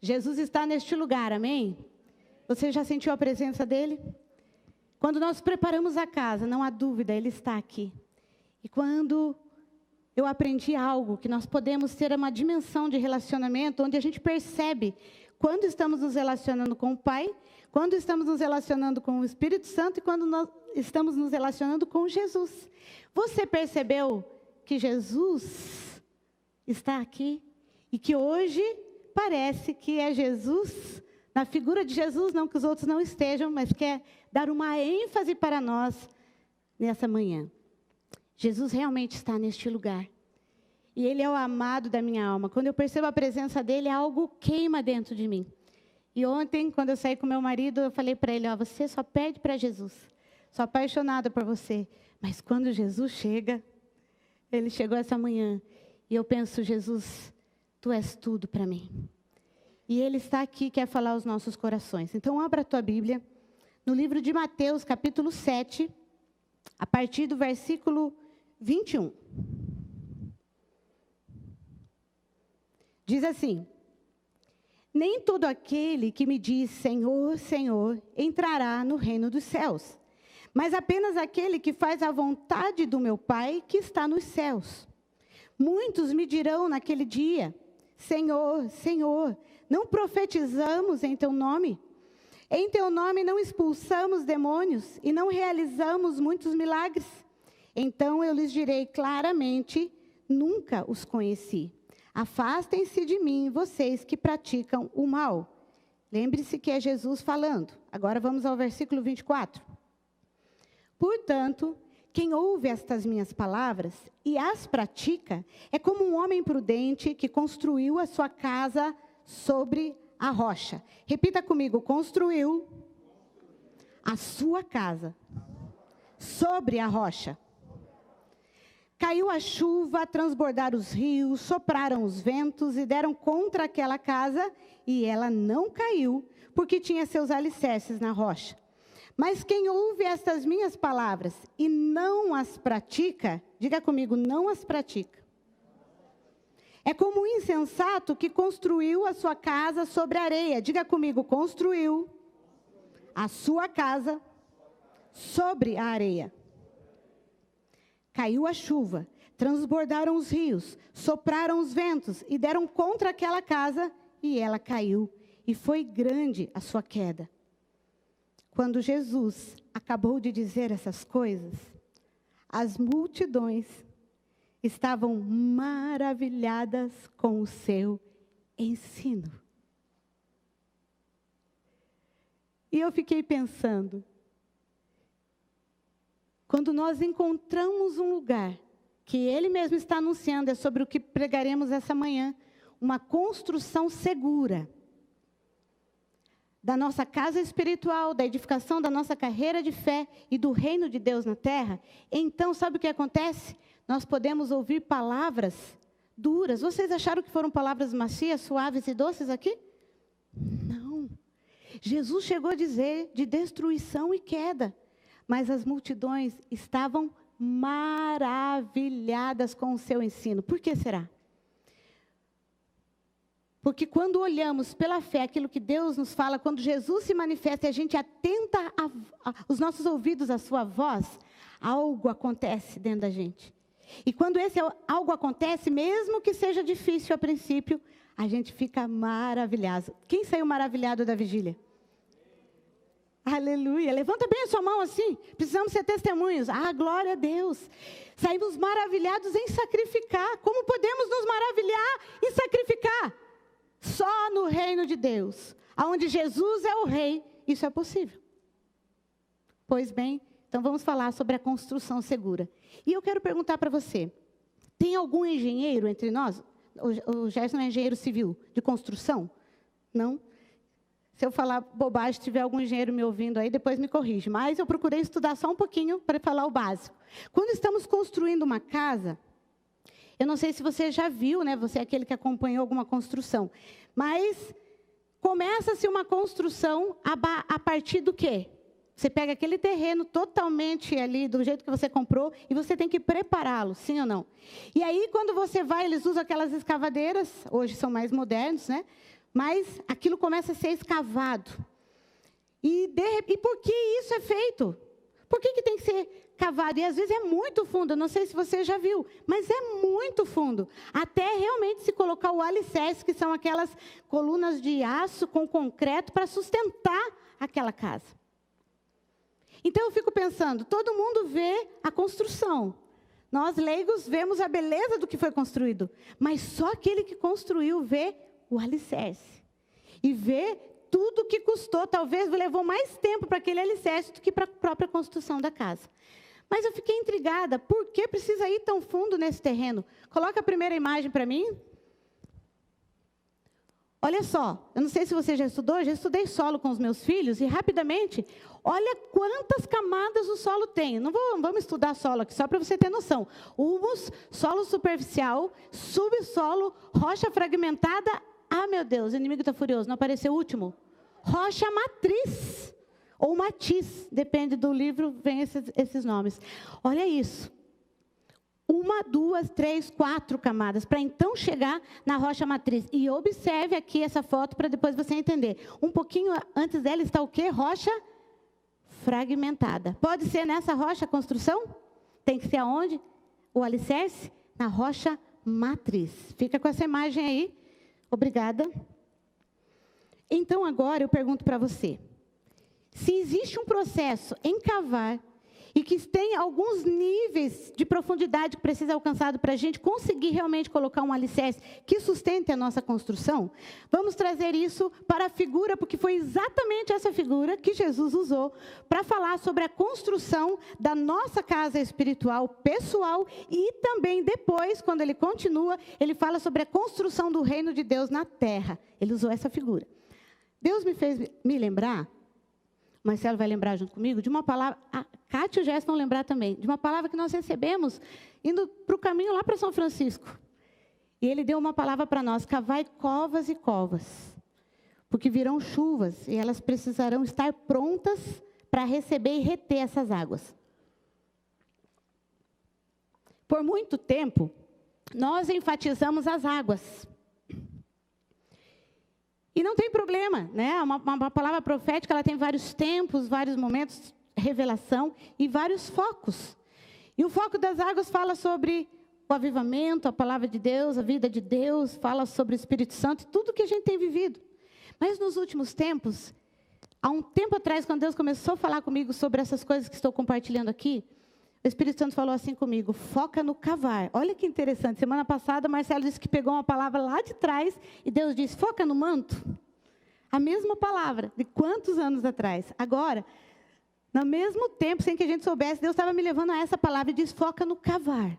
Jesus está neste lugar, amém? Você já sentiu a presença dele? Quando nós preparamos a casa, não há dúvida, ele está aqui. E quando eu aprendi algo, que nós podemos ter uma dimensão de relacionamento, onde a gente percebe quando estamos nos relacionando com o Pai, quando estamos nos relacionando com o Espírito Santo e quando nós estamos nos relacionando com Jesus. Você percebeu que Jesus está aqui? E que hoje parece que é Jesus, na figura de Jesus, não que os outros não estejam, mas quer dar uma ênfase para nós nessa manhã. Jesus realmente está neste lugar. E Ele é o amado da minha alma. Quando eu percebo a presença dEle, algo queima dentro de mim. E ontem, quando eu saí com meu marido, eu falei para ele, você só pede para Jesus. Sou apaixonada por você. Mas quando Jesus chega, Ele chegou essa manhã. E eu penso, Jesus, Tu és tudo para mim. E Ele está aqui, quer falar aos nossos corações. Então, abra a tua Bíblia, no livro de Mateus, capítulo 7, a partir do versículo 21. Diz assim: nem todo aquele que me diz Senhor, Senhor, entrará no reino dos céus, mas apenas aquele que faz a vontade do meu Pai que está nos céus. Muitos me dirão naquele dia, Senhor, Senhor, não profetizamos em teu nome? Em teu nome não expulsamos demônios e não realizamos muitos milagres? Então eu lhes direi claramente, nunca os conheci. Afastem-se de mim, vocês que praticam o mal. Lembre-se que é Jesus falando. Agora vamos ao versículo 24. Portanto, quem ouve estas minhas palavras e as pratica, é como um homem prudente que construiu a sua casa sobre a rocha. Repita comigo, construiu a sua casa sobre a rocha. Caiu a chuva, transbordaram os rios, sopraram os ventos e deram contra aquela casa, e ela não caiu, porque tinha seus alicerces na rocha. Mas quem ouve estas minhas palavras e não as pratica, diga comigo, não as pratica. É como um insensato que construiu a sua casa sobre a areia. Diga comigo, construiu a sua casa sobre a areia. Caiu a chuva, transbordaram os rios, sopraram os ventos e deram contra aquela casa, e ela caiu, e foi grande a sua queda. Quando Jesus acabou de dizer essas coisas, as multidões estavam maravilhadas com o seu ensino. E eu fiquei pensando, quando nós encontramos um lugar que Ele mesmo está anunciando, é sobre o que pregaremos essa manhã, uma construção segura da nossa casa espiritual, da edificação da nossa carreira de fé e do reino de Deus na terra, então sabe o que acontece? Nós podemos ouvir palavras duras. Vocês acharam que foram palavras macias, suaves e doces aqui? Não. Jesus chegou a dizer de destruição e queda. Mas as multidões estavam maravilhadas com o seu ensino. Por que será? Porque quando olhamos pela fé aquilo que Deus nos fala, quando Jesus se manifesta e a gente atenta os nossos ouvidos à sua voz, algo acontece dentro da gente. E quando esse algo acontece, mesmo que seja difícil a princípio, a gente fica maravilhado. Quem saiu maravilhado da vigília? Aleluia. Levanta bem a sua mão assim. Precisamos ser testemunhos. Glória a Deus. Saímos maravilhados em sacrificar. Como podemos nos maravilhar em sacrificar? Só no reino de Deus, onde Jesus é o rei, isso é possível. Pois bem, então vamos falar sobre a construção segura. E eu quero perguntar para você, tem algum engenheiro entre nós? O Gerson é engenheiro civil de construção? Não? Se eu falar bobagem, se tiver algum engenheiro me ouvindo aí, depois me corrige. Mas eu procurei estudar só um pouquinho para falar o básico. Quando estamos construindo uma casa, eu não sei se você já viu, né? Você é aquele que acompanhou alguma construção. Mas começa-se uma construção a partir do quê? Você pega aquele terreno totalmente ali, do jeito que você comprou, e você tem que prepará-lo, sim ou não? E aí, quando você vai, eles usam aquelas escavadeiras, hoje são mais modernos, né? mas aquilo começa a ser escavado. E por que isso é feito? Por que tem que ser cavado? E às vezes é muito fundo, eu não sei se você já viu, mas é muito fundo. Até realmente se colocar o alicerce, que são aquelas colunas de aço com concreto para sustentar aquela casa. Então eu fico pensando, todo mundo vê a construção. Nós leigos vemos a beleza do que foi construído, mas só aquele que construiu vê o alicerce. E vê tudo que custou, talvez levou mais tempo para aquele alicerce do que para a própria construção da casa. Mas eu fiquei intrigada, por que precisa ir tão fundo nesse terreno? Coloca a primeira imagem para mim. Olha só, eu não sei se você já estudei solo com os meus filhos, e rapidamente, olha quantas camadas o solo tem. Não vamos estudar solo aqui, só para você ter noção. Humus, solo superficial, subsolo, rocha fragmentada. Ah, meu Deus, o inimigo está furioso, não apareceu o último. Rocha matriz, ou matiz, depende do livro, vem esses nomes. Olha isso. 1, 2, 3, 4 camadas, para então chegar na rocha matriz. E observe aqui essa foto, para depois você entender. Um pouquinho antes dela está o quê? Rocha fragmentada. Pode ser nessa rocha a construção? Tem que ser aonde? O alicerce? Na rocha matriz. Fica com essa imagem aí. Obrigada. Então, agora eu pergunto para você. Se existe um processo em cavar e que tem alguns níveis de profundidade que precisa ser alcançado para a gente conseguir realmente colocar um alicerce que sustente a nossa construção, vamos trazer isso para a figura, porque foi exatamente essa figura que Jesus usou para falar sobre a construção da nossa casa espiritual, pessoal, e também depois, quando ele continua, ele fala sobre a construção do reino de Deus na terra. Ele usou essa figura. Deus me fez me lembrar, o Marcelo vai lembrar junto comigo, de uma palavra, a Cátia e o Jéssica vão lembrar também, de uma palavra que nós recebemos indo para o caminho lá para São Francisco. E ele deu uma palavra para nós: cavai covas e covas, porque virão chuvas e elas precisarão estar prontas para receber e reter essas águas. Por muito tempo, nós enfatizamos as águas. E não tem problema, né? Uma palavra profética, ela tem vários tempos, vários momentos, revelação e vários focos. E o foco das águas fala sobre o avivamento, a palavra de Deus, a vida de Deus, fala sobre o Espírito Santo, tudo que a gente tem vivido. Mas nos últimos tempos, há um tempo atrás, quando Deus começou a falar comigo sobre essas coisas que estou compartilhando aqui, o Espírito Santo falou assim comigo: foca no cavar. Olha que interessante. Semana passada, Marcelo disse que pegou uma palavra lá de trás e Deus disse: foca no manto. A mesma palavra, de quantos anos atrás? Agora, no mesmo tempo, sem que a gente soubesse, Deus estava me levando a essa palavra e disse: foca no cavar.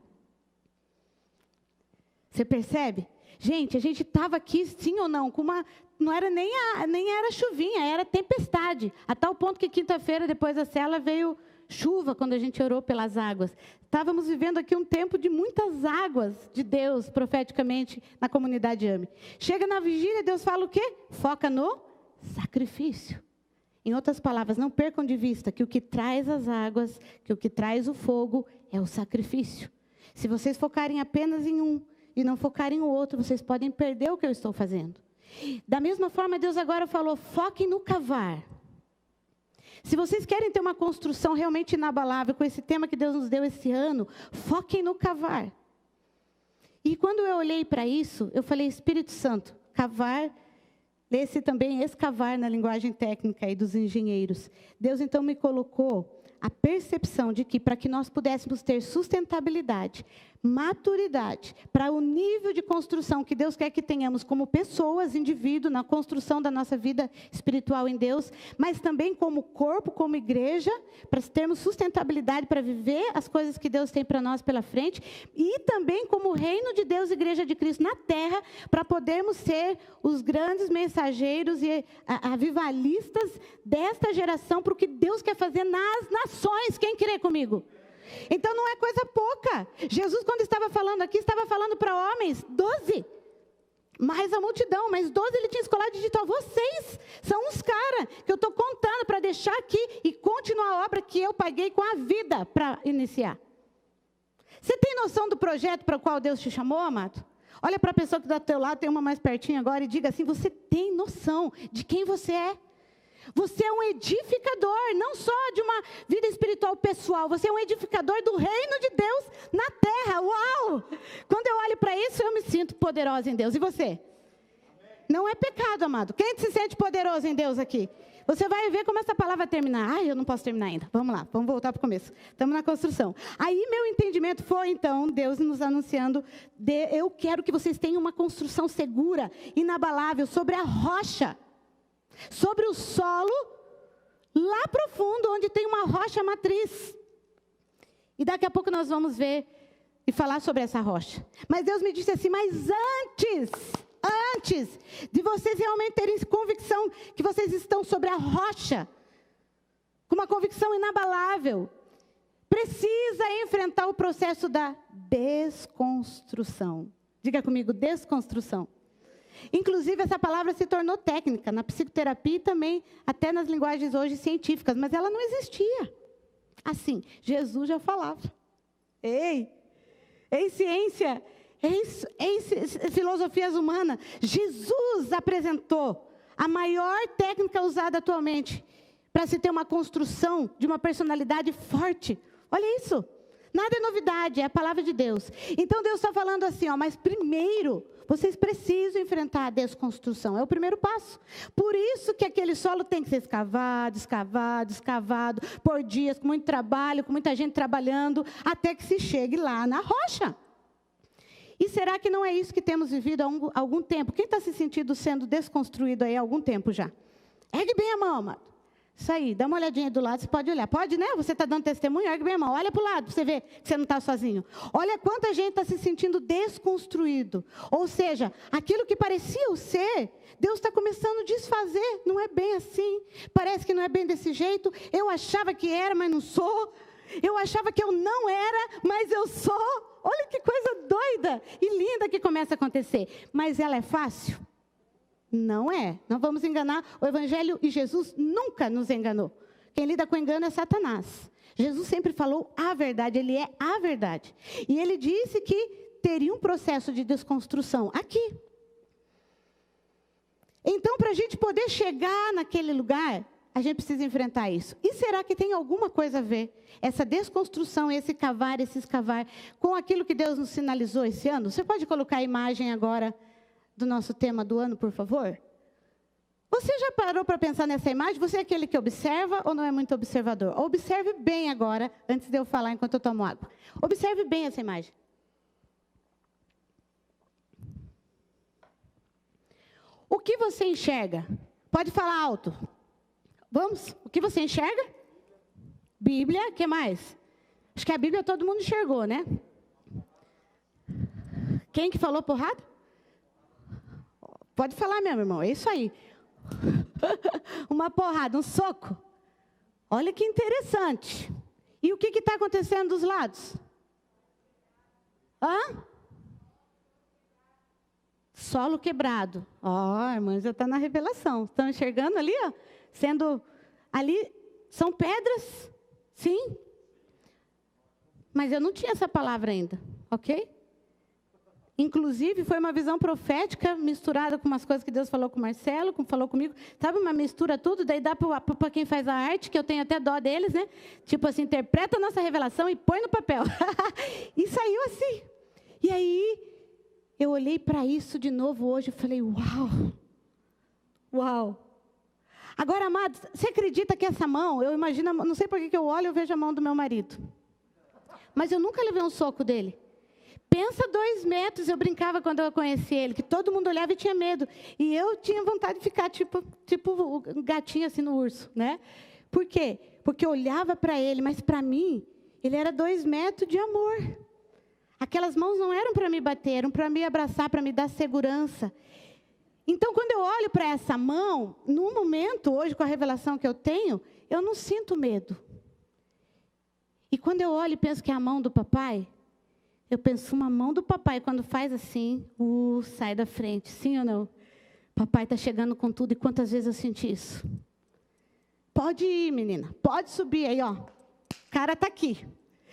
Você percebe? Gente, a gente estava aqui, sim ou não, com uma... Não era nem era chuvinha, era tempestade. A tal ponto que quinta-feira, depois da cela, veio chuva quando a gente orou pelas águas. Estávamos vivendo aqui um tempo de muitas águas de Deus, profeticamente, na comunidade AME. Chega na vigília, Deus fala o quê? Foca no sacrifício. Em outras palavras, não percam de vista que o que traz as águas, que o que traz o fogo é o sacrifício. Se vocês focarem apenas em um e não focarem no outro, vocês podem perder o que eu estou fazendo. Da mesma forma, Deus agora falou: foquem no cavar. Se vocês querem ter uma construção realmente inabalável com esse tema que Deus nos deu esse ano, foquem no cavar. E quando eu olhei para isso, eu falei: Espírito Santo, cavar, lê-se também escavar na linguagem técnica aí dos engenheiros. Deus então me colocou a percepção de que para que nós pudéssemos ter sustentabilidade, maturidade, para o nível de construção que Deus quer que tenhamos como pessoas, indivíduo, na construção da nossa vida espiritual em Deus, mas também como corpo, como igreja, para termos sustentabilidade para viver as coisas que Deus tem para nós pela frente, e também como reino de Deus, igreja de Cristo na terra, para podermos ser os grandes mensageiros e avivalistas desta geração, para o que Deus quer fazer nas nações. Quem crê comigo? Então não é coisa pouca. Jesus, quando estava falando aqui, estava falando para homens, 12. Mais a multidão, mas 12 ele tinha escolhido e dito: vocês são uns caras que eu estou contando para deixar aqui e continuar a obra que eu paguei com a vida para iniciar. Você tem noção do projeto para o qual Deus te chamou, amado? Olha para a pessoa que está do teu lado, tem uma mais pertinho agora, e diga assim: você tem noção de quem você é? Você é um edificador, não só de uma vida espiritual pessoal, você é um edificador do reino de Deus na terra. Uau! Quando eu olho para isso, eu me sinto poderosa em Deus. E você? Não é pecado, amado. Quem se sente poderoso em Deus aqui? Você vai ver como essa palavra vai terminar. Ai, eu não posso terminar ainda. Vamos lá, vamos voltar para o começo. Estamos na construção. Aí meu entendimento foi, então, Deus nos anunciando, eu quero que vocês tenham uma construção segura, inabalável, sobre a rocha, sobre o solo, lá profundo, onde tem uma rocha matriz. E daqui a pouco nós vamos ver e falar sobre essa rocha. Mas Deus me disse assim: mas antes de vocês realmente terem convicção que vocês estão sobre a rocha, com uma convicção inabalável, precisa enfrentar o processo da desconstrução. Diga comigo: desconstrução. Inclusive, essa palavra se tornou técnica na psicoterapia e também até nas linguagens hoje científicas, mas ela não existia. Assim, Jesus já falava. Ei, ciência, em filosofias humanas, Jesus apresentou a maior técnica usada atualmente para se ter uma construção de uma personalidade forte. Olha isso. Nada é novidade, é a palavra de Deus. Então Deus está falando assim, mas primeiro vocês precisam enfrentar a desconstrução. É o primeiro passo. Por isso que aquele solo tem que ser escavado, por dias, com muito trabalho, com muita gente trabalhando, até que se chegue lá na rocha. E será que não é isso que temos vivido há algum tempo? Quem está se sentindo sendo desconstruído aí há algum tempo já? Ergue bem a mão, amado. Isso aí, dá uma olhadinha do lado, você pode olhar. Pode, né? Você está dando testemunho, ergue bem a mão. Olha para o lado, para você ver que você não está sozinho. Olha quanta gente está se sentindo desconstruído. Ou seja, aquilo que parecia o ser, Deus está começando a desfazer. Não é bem assim. Parece que não é bem desse jeito. Eu achava que era, mas não sou. Eu achava que eu não era, mas eu sou. Olha que coisa doida e linda que começa a acontecer. Mas ela é fácil? Não é. Não vamos enganar. O Evangelho e Jesus nunca nos enganou. Quem lida com engano é Satanás. Jesus sempre falou a verdade. Ele é a verdade. E ele disse que teria um processo de desconstrução aqui. Então, para a gente poder chegar naquele lugar, a gente precisa enfrentar isso. E será que tem alguma coisa a ver, essa desconstrução, esse escavar, com aquilo que Deus nos sinalizou esse ano? Você pode colocar a imagem agora do nosso tema do ano, por favor? Você já parou para pensar nessa imagem? Você é aquele que observa ou não é muito observador? Observe bem agora, antes de eu falar enquanto eu tomo água. Observe bem essa imagem. O que você enxerga? Pode falar alto. Vamos? O que você enxerga? Bíblia, o que mais? Acho que a Bíblia todo mundo enxergou, né? Quem que falou porrada? Pode falar, meu irmão, é isso aí. Uma porrada, um soco. Olha que interessante. E o que está acontecendo dos lados? Solo quebrado. Irmãs, já está na revelação. Estão enxergando ali, ali são pedras, sim. Mas eu não tinha essa palavra ainda, ok? Inclusive, foi uma visão profética misturada com umas coisas que Deus falou com o Marcelo, falou comigo. Sabe, uma mistura tudo, daí dá para quem faz a arte, que eu tenho até dó deles, né? Tipo assim, interpreta a nossa revelação e põe no papel. E saiu assim. E aí, eu olhei para isso de novo hoje e falei, uau. Agora, amados, você acredita que essa mão, eu imagino, não sei por que eu olho e eu vejo a mão do meu marido. Mas eu nunca levei um soco dele. Pensa 2 metros, eu brincava quando eu conheci ele, que todo mundo olhava e tinha medo. E eu tinha vontade de ficar tipo um gatinho assim no urso, né? Por quê? Porque eu olhava para ele, mas para mim, ele era 2 metros de amor. Aquelas mãos não eram para me bater, eram para me abraçar, para me dar segurança. Então, quando eu olho para essa mão, num momento, hoje, com a revelação que eu tenho, eu não sinto medo. E quando eu olho e penso que é a mão do papai, eu penso, uma mão do papai, quando faz assim, sai da frente, sim ou não? Papai está chegando com tudo, e quantas vezes eu senti isso? Pode ir, menina, pode subir aí, O cara está aqui.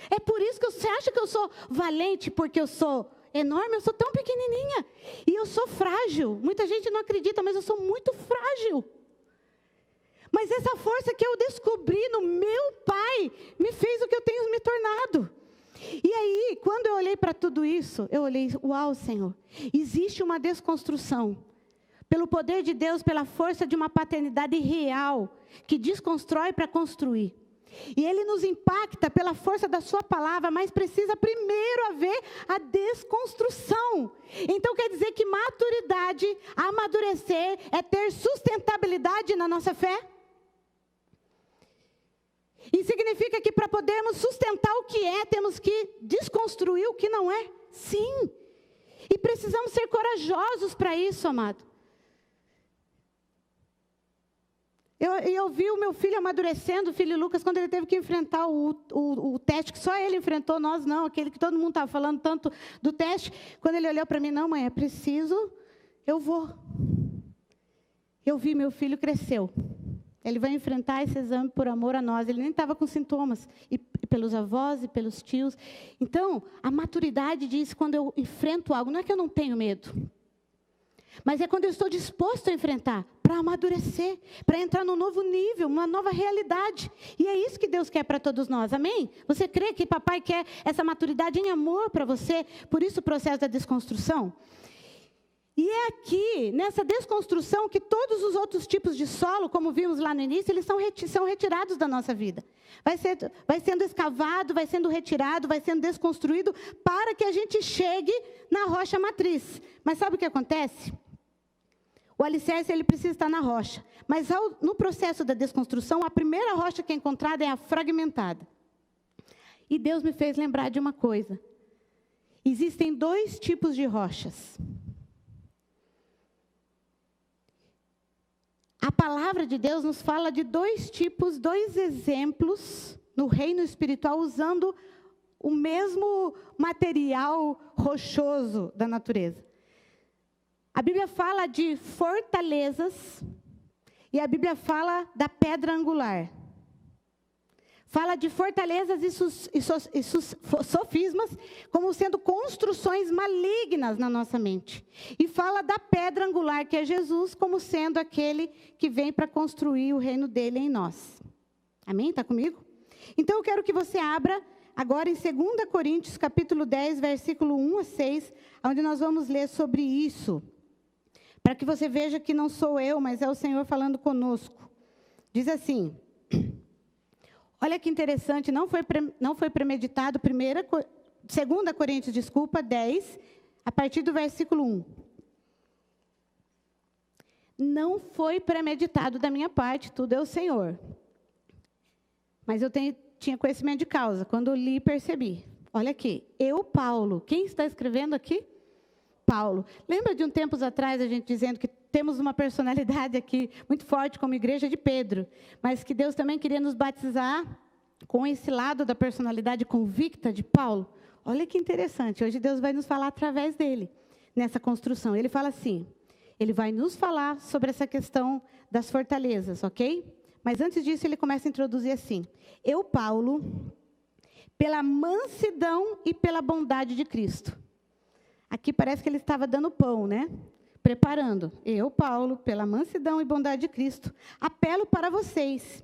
É por isso que você acha que eu sou valente, porque eu sou enorme, eu sou tão pequenininha. E eu sou frágil. Muita gente não acredita, mas eu sou muito frágil. Mas essa força que eu descobri no meu Pai me fez o que eu tenho me tornado. E aí, quando eu olhei para tudo isso, eu olhei, uau, Senhor, existe uma desconstrução. Pelo poder de Deus, pela força de uma paternidade real, que desconstrói para construir. E Ele nos impacta pela força da sua palavra, mas precisa primeiro haver a desconstrução. Então quer dizer que maturidade, amadurecer, é ter sustentabilidade na nossa fé? E significa que para podermos sustentar o que é, temos que desconstruir o que não é? Sim. E precisamos ser corajosos para isso, amado. Eu vi o meu filho amadurecendo, o filho Lucas, quando ele teve que enfrentar o teste, que só ele enfrentou, nós não, aquele que todo mundo estava falando tanto do teste. Quando ele olhou para mim, não, mãe, é preciso, eu vou. Eu vi, meu filho cresceu. Ele vai enfrentar esse exame por amor a nós. Ele nem estava com sintomas. E pelos avós e pelos tios. Então, a maturidade diz, quando eu enfrento algo, não é que eu não tenho medo. Mas é quando eu estou disposto a enfrentar, para amadurecer, para entrar num novo nível, uma nova realidade. E é isso que Deus quer para todos nós, amém? Você crê que papai quer essa maturidade em amor para você? Por isso o processo da desconstrução? E é aqui, nessa desconstrução, que todos os outros tipos de solo, como vimos lá no início, eles são retirados da nossa vida. Vai sendo escavado, vai sendo retirado, vai sendo desconstruído, para que a gente chegue na rocha matriz. Mas sabe o que acontece? O alicerce, ele precisa estar na rocha. Mas no processo da desconstrução, a primeira rocha que é encontrada é a fragmentada. E Deus me fez lembrar de uma coisa. Existem 2 tipos de rochas. A palavra de Deus nos fala de 2 tipos, 2 exemplos no reino espiritual, usando o mesmo material rochoso da natureza. A Bíblia fala de fortalezas e a Bíblia fala da pedra angular. Fala de fortalezas e sofismas como sendo construções malignas na nossa mente. E fala da pedra angular, que é Jesus, como sendo aquele que vem para construir o reino dele em nós. Amém? Está comigo? Então eu quero que você abra agora em 2 Coríntios, capítulo 10, versículo 1 a 6, onde nós vamos ler sobre isso. Para que você veja que não sou eu, mas é o Senhor falando conosco. Diz assim... Olha que interessante, não foi premeditado, 2 Coríntios, 10, a partir do versículo 1. Não foi premeditado da minha parte, tudo é o Senhor. Mas eu tinha conhecimento de causa, quando eu li, percebi. Olha aqui, eu, Paulo, quem está escrevendo aqui? Paulo. Lembra de um tempos atrás a gente dizendo que temos uma personalidade aqui muito forte como igreja de Pedro, mas que Deus também queria nos batizar com esse lado da personalidade convicta de Paulo? Olha que interessante, hoje Deus vai nos falar através dele, nessa construção. Ele fala assim, ele vai nos falar sobre essa questão das fortalezas, ok? Mas antes disso ele começa a introduzir assim, eu, Paulo, pela mansidão e pela bondade de Cristo. Aqui parece que ele estava dando pão, né? Preparando. Eu, Paulo, pela mansidão e bondade de Cristo, apelo para vocês.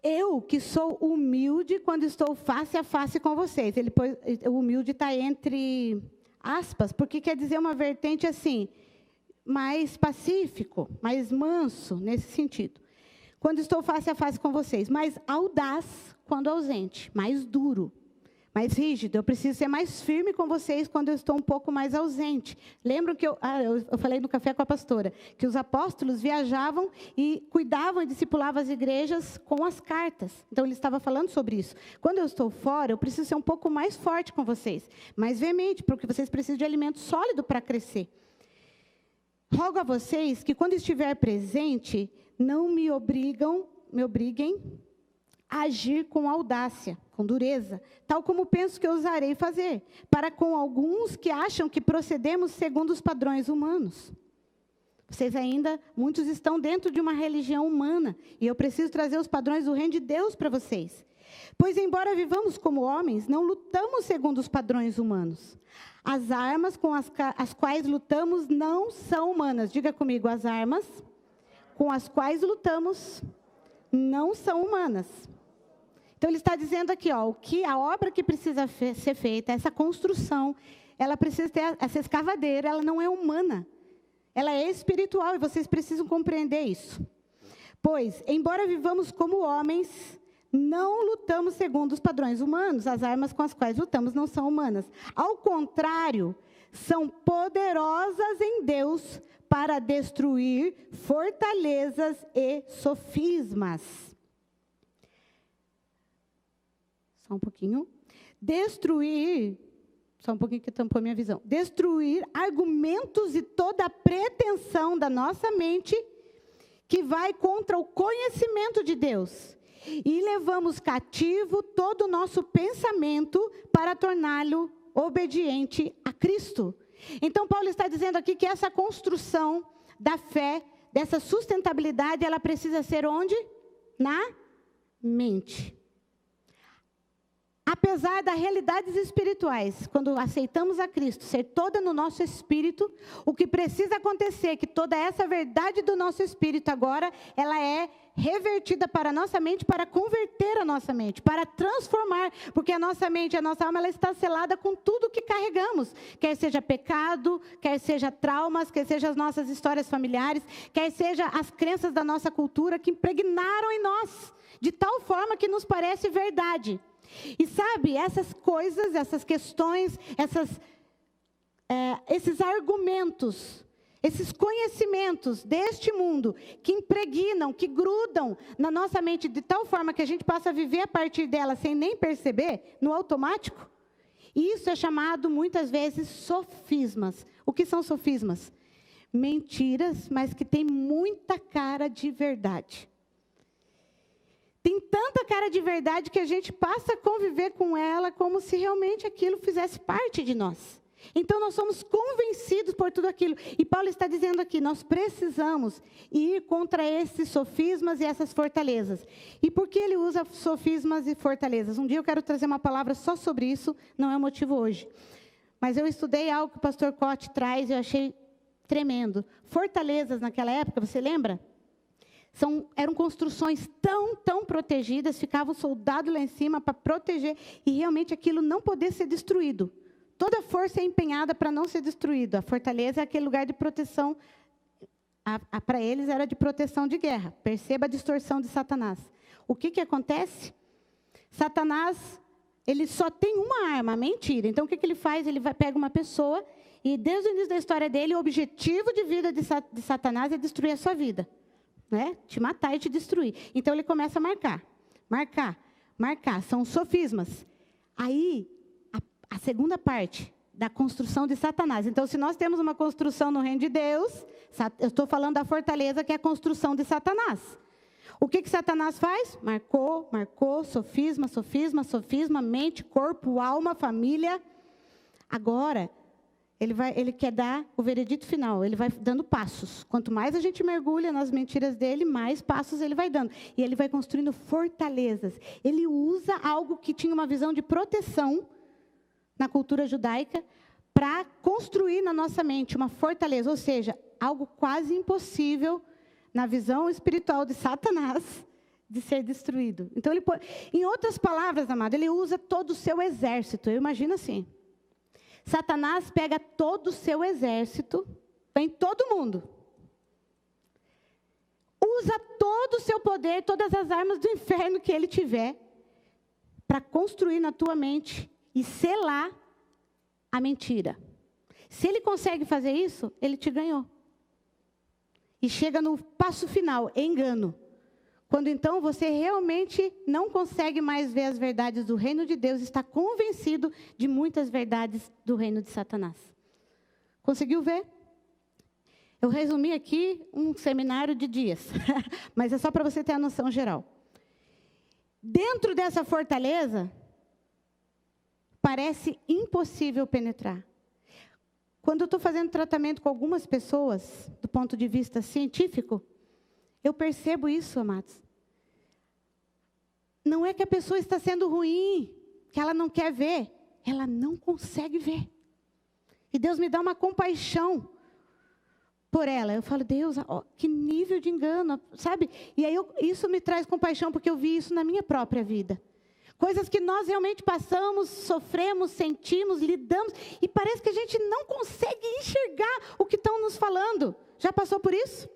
Eu, que sou humilde quando estou face a face com vocês. O humilde está entre aspas, porque quer dizer uma vertente assim, mais pacífico, mais manso, nesse sentido. Quando estou face a face com vocês. Mais audaz quando ausente, mais duro. Mais rígido, eu preciso ser mais firme com vocês quando eu estou um pouco mais ausente. Lembram que eu falei no café com a pastora, que os apóstolos viajavam e cuidavam e discipulavam as igrejas com as cartas. Então, ele estava falando sobre isso. Quando eu estou fora, eu preciso ser um pouco mais forte com vocês, mais veemente, porque vocês precisam de alimento sólido para crescer. Rogo a vocês que, quando estiver presente, não me obriguem a agir com audácia, com dureza, tal como penso que ousarei fazer, para com alguns que acham que procedemos segundo os padrões humanos. Muitos estão dentro de uma religião humana, e eu preciso trazer os padrões do reino de Deus para vocês. Pois, embora vivamos como homens, não lutamos segundo os padrões humanos. As armas com as quais lutamos não são humanas. Diga comigo, as armas com as quais lutamos não são humanas. Então, ele está dizendo aqui, a obra que precisa ser feita, essa construção, ela precisa ter, essa escavadeira, ela não é humana. Ela é espiritual e vocês precisam compreender isso. Pois, embora vivamos como homens, não lutamos segundo os padrões humanos. As armas com as quais lutamos não são humanas. Ao contrário, são poderosas em Deus para destruir fortalezas e sofismas. Só um pouquinho. Só um pouquinho que tampou minha visão. Destruir argumentos e toda a pretensão da nossa mente que vai contra o conhecimento de Deus. E levamos cativo todo o nosso pensamento para torná-lo obediente a Cristo. Então, Paulo está dizendo aqui que essa construção da fé, dessa sustentabilidade, ela precisa ser onde? Na mente. Apesar das realidades espirituais, quando aceitamos a Cristo, ser toda no nosso espírito, o que precisa acontecer é que toda essa verdade do nosso espírito agora, ela é revertida para a nossa mente, para converter a nossa mente, para transformar, porque a nossa mente, a nossa alma, ela está selada com tudo que carregamos, quer seja pecado, quer seja traumas, quer seja as nossas histórias familiares, quer seja as crenças da nossa cultura que impregnaram em nós, de tal forma que nos parece verdade. E sabe, essas coisas, essas questões, esses argumentos, esses conhecimentos deste mundo que impregnam, que grudam na nossa mente de tal forma que a gente passa a viver a partir dela sem nem perceber, no automático, isso é chamado muitas vezes sofismas. O que são sofismas? Mentiras, mas que tem muita cara de verdade. Tem tanta cara de verdade que a gente passa a conviver com ela como se realmente aquilo fizesse parte de nós. Então, nós somos convencidos por tudo aquilo. E Paulo está dizendo aqui, nós precisamos ir contra esses sofismas e essas fortalezas. E por que ele usa sofismas e fortalezas? Um dia eu quero trazer uma palavra só sobre isso, não é o motivo hoje. Mas eu estudei algo que o pastor Cote traz e eu achei tremendo. Fortalezas naquela época, você lembra? Eram construções tão protegidas, ficava o soldado lá em cima para proteger, e realmente aquilo não poder ser destruído. Toda força é empenhada para não ser destruído. A fortaleza é aquele lugar de proteção, para eles era de proteção de guerra. Perceba a distorção de Satanás. O que acontece? Satanás, ele só tem uma arma, a mentira. Então, o que ele faz? Ele pega uma pessoa, e desde o início da história dele, o objetivo de vida de Satanás é destruir a sua vida. Né? Te matar e te destruir. Então, ele começa a marcar. São sofismas. Aí, a segunda parte da construção de Satanás. Então, se nós temos uma construção no reino de Deus, eu estou falando da fortaleza, que é a construção de Satanás. O que Satanás faz? Marcou, sofisma, mente, corpo, alma, família. Agora, ele quer dar o veredito final, ele vai dando passos. Quanto mais a gente mergulha nas mentiras dele, mais passos ele vai dando. E ele vai construindo fortalezas. Ele usa algo que tinha uma visão de proteção na cultura judaica para construir na nossa mente uma fortaleza, ou seja, algo quase impossível na visão espiritual de Satanás de ser destruído. Então, em outras palavras, amado, ele usa todo o seu exército. Eu imagino assim. Satanás pega todo o seu exército, vem todo mundo. Usa todo o seu poder, todas as armas do inferno que ele tiver, para construir na tua mente e selar a mentira. Se ele consegue fazer isso, ele te ganhou. E chega no passo final, engano. Quando então você realmente não consegue mais ver as verdades do reino de Deus, está convencido de muitas verdades do reino de Satanás. Conseguiu ver? Eu resumi aqui um seminário de dias, mas é só para você ter a noção geral. Dentro dessa fortaleza, parece impossível penetrar. Quando eu estou fazendo tratamento com algumas pessoas, do ponto de vista científico, eu percebo isso, amados. não é que a pessoa está sendo ruim, que ela não quer ver, ela não consegue ver. E Deus me dá uma compaixão por ela. Eu falo, Deus, que nível de engano, sabe? E aí isso me traz compaixão, porque eu vi isso na minha própria vida. Coisas que nós realmente passamos, sofremos, sentimos, lidamos, e parece que a gente não consegue enxergar o que estão nos falando. Já passou por isso?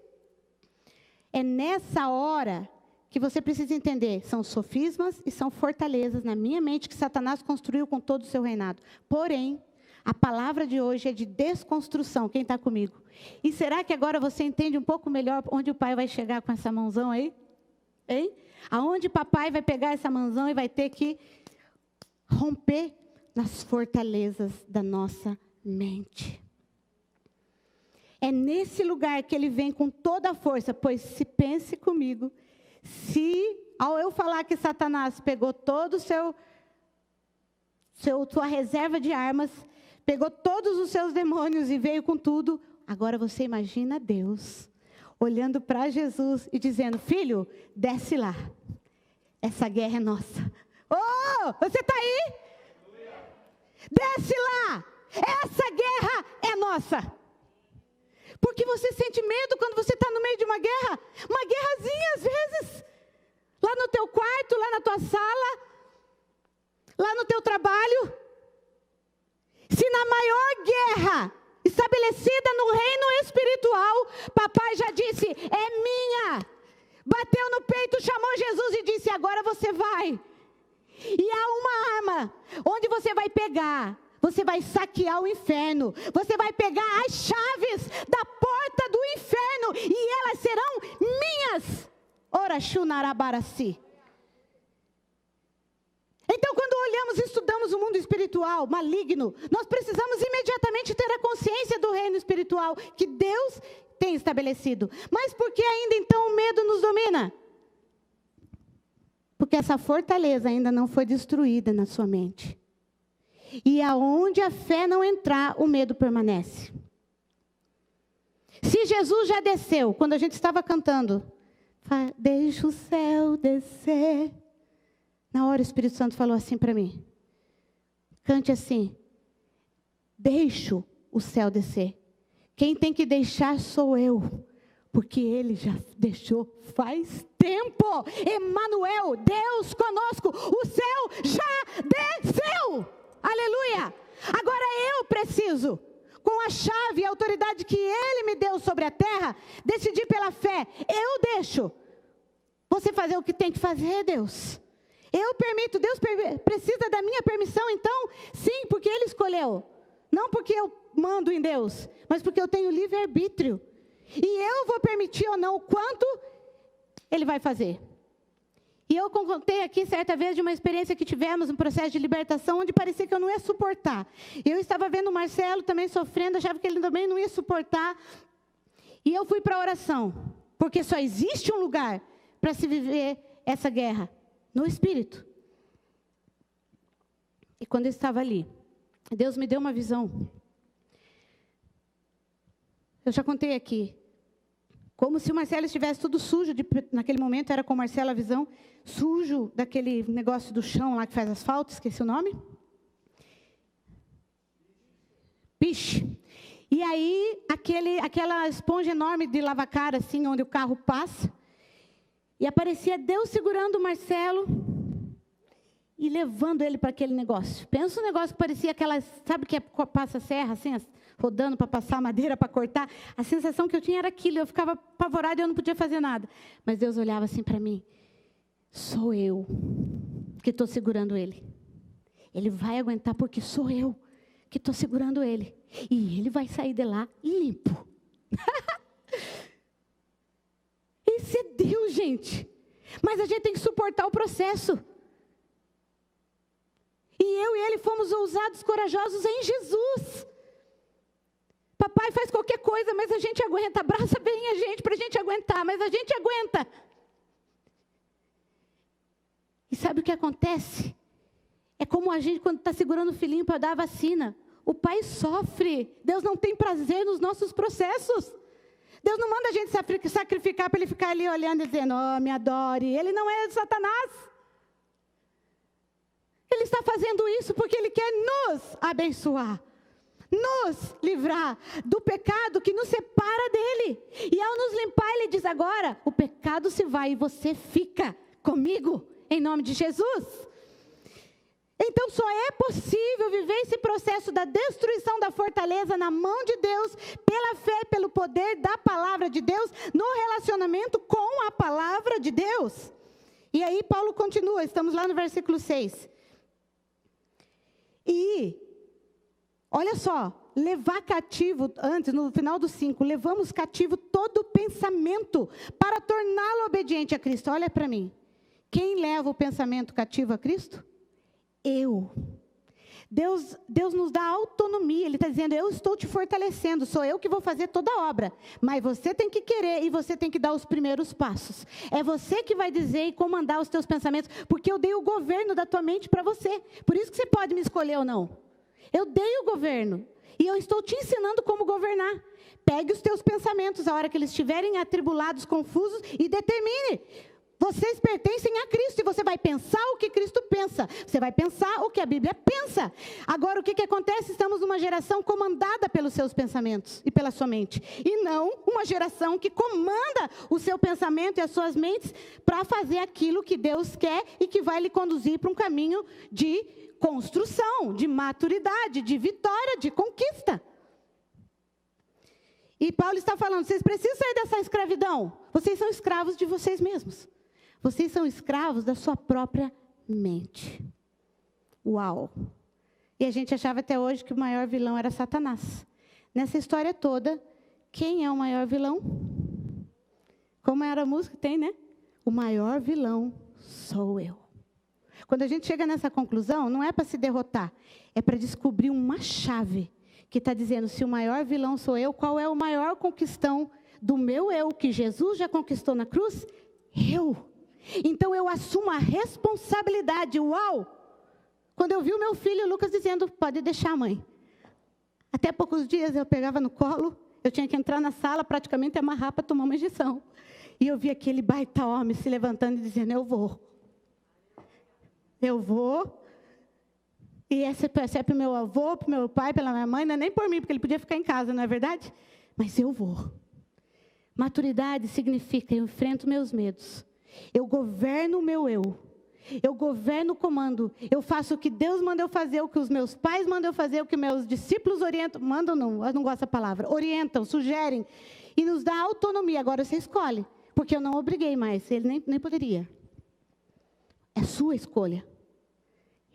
É nessa hora que você precisa entender, são sofismas e são fortalezas na minha mente que Satanás construiu com todo o seu reinado. Porém, a palavra de hoje é de desconstrução. Quem está comigo? E será que agora você entende um pouco melhor onde o pai vai chegar com essa mãozão aí? Hein? Aonde papai vai pegar essa mãozão e vai ter que romper nas fortalezas da nossa mente. É nesse lugar que ele vem com toda a força, pois se pense comigo, se ao eu falar que Satanás pegou todo sua reserva de armas, pegou todos os seus demônios e veio com tudo, agora você imagina Deus olhando para Jesus e dizendo, filho, desce lá. Essa guerra é nossa. Oh, você está aí? Desce lá. Essa guerra é nossa. Porque você sente medo quando você está no meio de uma guerra. Uma guerrazinha às vezes. Lá no teu quarto, lá na tua sala. Lá no teu trabalho. Se na maior guerra estabelecida no reino espiritual, papai já disse, é minha. Bateu no peito, chamou Jesus e disse, agora você vai. E há uma arma, onde você vai pegar, você vai saquear o inferno, você vai pegar as chaves da porta do inferno, e elas serão minhas. Ora, Shunarabarasi. Então, quando olhamos e estudamos o mundo espiritual maligno, nós precisamos imediatamente ter a consciência do reino espiritual que Deus tem estabelecido. Mas por que ainda então o medo nos domina? Porque essa fortaleza ainda não foi destruída na sua mente. E aonde a fé não entrar, o medo permanece. Se Jesus já desceu, quando a gente estava cantando, deixa o céu descer. Na hora o Espírito Santo falou assim para mim, cante assim, deixo o céu descer. Quem tem que deixar sou eu, porque ele já deixou faz tempo. Emanuel, Deus conosco, o céu já desceu. Aleluia. Agora eu preciso, com a chave e a autoridade que ele me deu sobre a terra, decidir pela fé. Eu deixo você fazer o que tem que fazer, Deus. Eu permito, Deus precisa da minha permissão, então, sim, porque Ele escolheu. Não porque eu mando em Deus, mas porque eu tenho livre-arbítrio. E eu vou permitir ou não o quanto Ele vai fazer. E eu contei aqui certa vez de uma experiência que tivemos, um processo de libertação, onde parecia que eu não ia suportar. Eu estava vendo o Marcelo também sofrendo, achava que ele também não ia suportar. E eu fui para a oração, porque só existe um lugar para se viver essa guerra. No Espírito. E quando eu estava ali, Deus me deu uma visão. Eu já contei aqui. Como se o Marcelo estivesse tudo sujo. Naquele momento era com o Marcelo a visão. Sujo daquele negócio do chão lá que faz asfalto. Esqueci o nome. Piche. E aí, aquela esponja enorme de lavacara, assim, onde o carro passa. E aparecia Deus segurando o Marcelo e levando ele para aquele negócio. Pensa um negócio que parecia aquela, sabe que passa serra, assim, rodando para passar madeira, para cortar. A sensação que eu tinha era aquilo, eu ficava apavorada e eu não podia fazer nada. Mas Deus olhava assim para mim, sou eu que estou segurando ele. Ele vai aguentar porque sou eu que estou segurando ele. E ele vai sair de lá limpo. Esse é Deus, gente. Mas a gente tem que suportar o processo. E eu e ele fomos ousados, corajosos em Jesus. Papai faz qualquer coisa, mas a gente aguenta. Abraça bem a gente para a gente aguentar, mas a gente aguenta. E sabe o que acontece? É como a gente quando está segurando o filhinho para dar a vacina. O pai sofre. Deus não tem prazer nos nossos processos. Deus não manda a gente sacrificar para ele ficar ali olhando e dizendo, oh, me adore. Ele não é Satanás. Ele está fazendo isso porque Ele quer nos abençoar, nos livrar do pecado que nos separa dEle. E ao nos limpar, Ele diz agora, o pecado se vai e você fica comigo, em nome de Jesus. Então só é possível viver esse processo da destruição da fortaleza na mão de Deus, pela fé, pelo poder da palavra de Deus, no relacionamento com a palavra de Deus. E aí Paulo continua, estamos lá no versículo 6. E, olha só, levar cativo, antes, no final do 5, levamos cativo todo pensamento para torná-lo obediente a Cristo. Olha para mim, quem leva o pensamento cativo a Cristo? Eu. Deus nos dá autonomia, Ele está dizendo, eu estou te fortalecendo, sou eu que vou fazer toda a obra, mas você tem que querer e você tem que dar os primeiros passos. É você que vai dizer e comandar os teus pensamentos, porque eu dei o governo da tua mente para você, por isso que você pode me escolher ou não. Eu dei o governo e eu estou te ensinando como governar. Pegue os teus pensamentos, a hora que eles estiverem atribulados, confusos, e determine. Vocês pertencem a Cristo e você vai pensar o que Cristo pensa. Você vai pensar o que a Bíblia pensa. Agora, o que acontece? Estamos numa geração comandada pelos seus pensamentos e pela sua mente. E não uma geração que comanda o seu pensamento e as suas mentes para fazer aquilo que Deus quer e que vai lhe conduzir para um caminho de construção, de maturidade, de vitória, de conquista. E Paulo está falando, vocês precisam sair dessa escravidão. Vocês são escravos de vocês mesmos. Vocês são escravos da sua própria mente. Uau! E a gente achava até hoje que o maior vilão era Satanás. Nessa história toda, quem é o maior vilão? Como era a música? Tem, né? O maior vilão sou eu. Quando a gente chega nessa conclusão, não é para se derrotar, é para descobrir uma chave que está dizendo, se o maior vilão sou eu, qual é o maior conquistão do meu eu, que Jesus já conquistou na cruz? Eu. Então eu assumo a responsabilidade. Uau! Quando eu vi o meu filho Lucas dizendo, pode deixar, mãe. Até poucos dias eu pegava no colo, eu tinha que entrar na sala, praticamente amarrar para tomar uma injeção. E eu vi aquele baita homem se levantando e dizendo, eu vou. Eu vou. E essa é para o meu avô, para o meu pai, pela minha mãe, não é nem por mim, porque ele podia ficar em casa, não é verdade? Mas eu vou. Maturidade significa, eu enfrento meus medos. Eu governo o meu eu. Eu governo o comando. Eu faço o que Deus manda eu fazer, o que os meus pais mandam eu fazer, o que meus discípulos orientam. Mandam não, eu não gosto da palavra. Orientam, sugerem. E nos dá autonomia. Agora você escolhe. Porque eu não obriguei mais. Ele nem poderia. É sua escolha.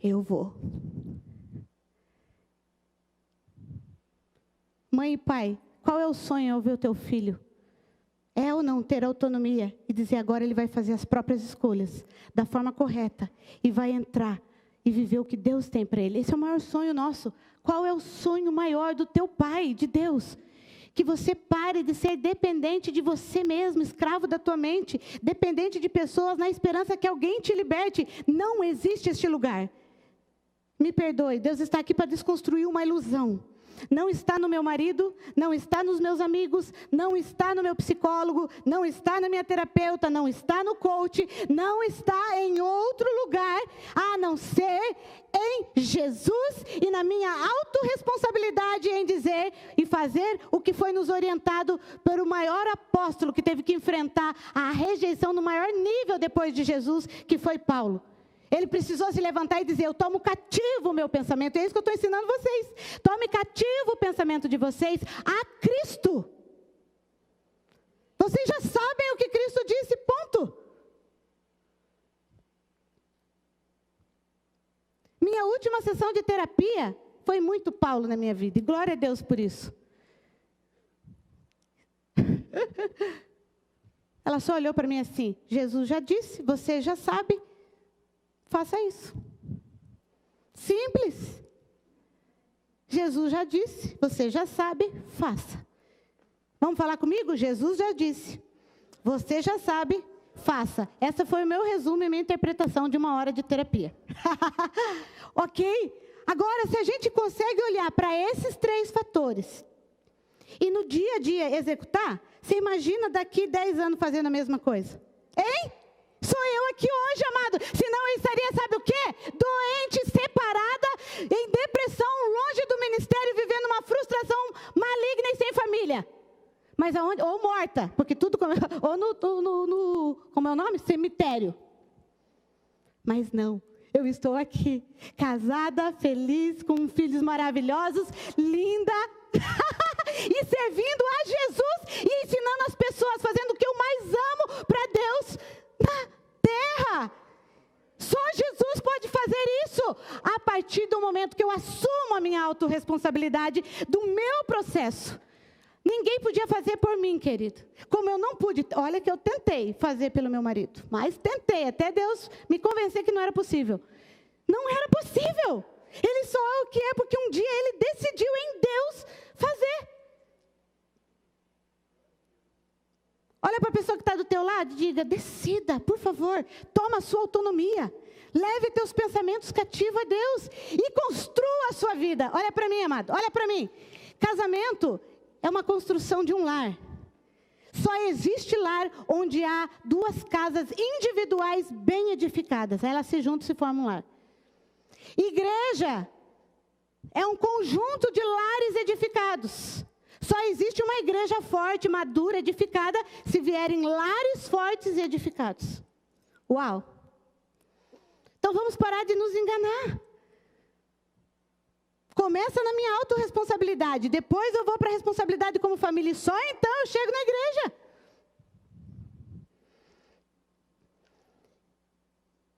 Eu vou. Mãe e pai, qual é o sonho ao ver o teu filho? É ou não ter autonomia e dizer agora ele vai fazer as próprias escolhas, da forma correta, e vai entrar e viver o que Deus tem para ele. Esse é o maior sonho nosso. Qual é o sonho maior do teu pai, de Deus? Que você pare de ser dependente de você mesmo, escravo da tua mente, dependente de pessoas na esperança que alguém te liberte. Não existe este lugar. Me perdoe, Deus está aqui para desconstruir uma ilusão. Não está no meu marido, não está nos meus amigos, não está no meu psicólogo, não está na minha terapeuta, não está no coach, não está em outro lugar, a não ser em Jesus e na minha autorresponsabilidade em dizer e fazer o que foi nos orientado pelo maior apóstolo que teve que enfrentar a rejeição no maior nível depois de Jesus, que foi Paulo. Ele precisou se levantar e dizer, eu tomo cativo o meu pensamento. E é isso que eu estou ensinando vocês. Tome cativo o pensamento de vocês a Cristo. Vocês já sabem o que Cristo disse, ponto. Minha última sessão de terapia foi muito Paulo na minha vida. E glória a Deus por isso. Ela só olhou para mim assim, Jesus já disse, você já sabe. Faça isso. Simples. Jesus já disse, você já sabe, faça. Vamos falar comigo? Jesus já disse, você já sabe, faça. Essa foi o meu resumo e minha interpretação de uma hora de terapia. Ok? Agora, se a gente consegue olhar para esses 3 fatores e no dia a dia executar, você imagina daqui 10 anos fazendo a mesma coisa? Hein? Sou eu aqui hoje, amado. Senão eu estaria, sabe o quê? Doente, separada, em depressão, longe do ministério, vivendo uma frustração maligna e sem família. Mas aonde? Ou morta, porque tudo, ou no como é o nome? Cemitério. Mas não, eu estou aqui, casada, feliz, com filhos maravilhosos, linda, e servindo a Jesus, e ensinando as pessoas, fazendo o que eu mais amo para Deus na terra. Só Jesus pode fazer isso, a partir do momento que eu assumo a minha autorresponsabilidade do meu processo. Ninguém podia fazer por mim, querido. Como eu não pude, olha que eu tentei fazer pelo meu marido, mas tentei, até Deus me convencer que não era possível. Não era possível. Ele só é o que é, porque um dia ele decidiu em Deus fazer. Olha para a pessoa que está do teu lado e diga, decida, por favor, toma a sua autonomia. Leve teus pensamentos cativos a Deus e construa a sua vida. Olha para mim, amado, olha para mim. Casamento é uma construção de um lar. Só existe lar onde há duas casas individuais bem edificadas. Elas se juntam e se formam um lar. Igreja é um conjunto de lares edificados. Só existe uma igreja forte, madura, edificada, se vierem lares fortes e edificados. Uau! Então vamos parar de nos enganar. Começa na minha autorresponsabilidade, depois eu vou para a responsabilidade como família, e só então eu chego na igreja.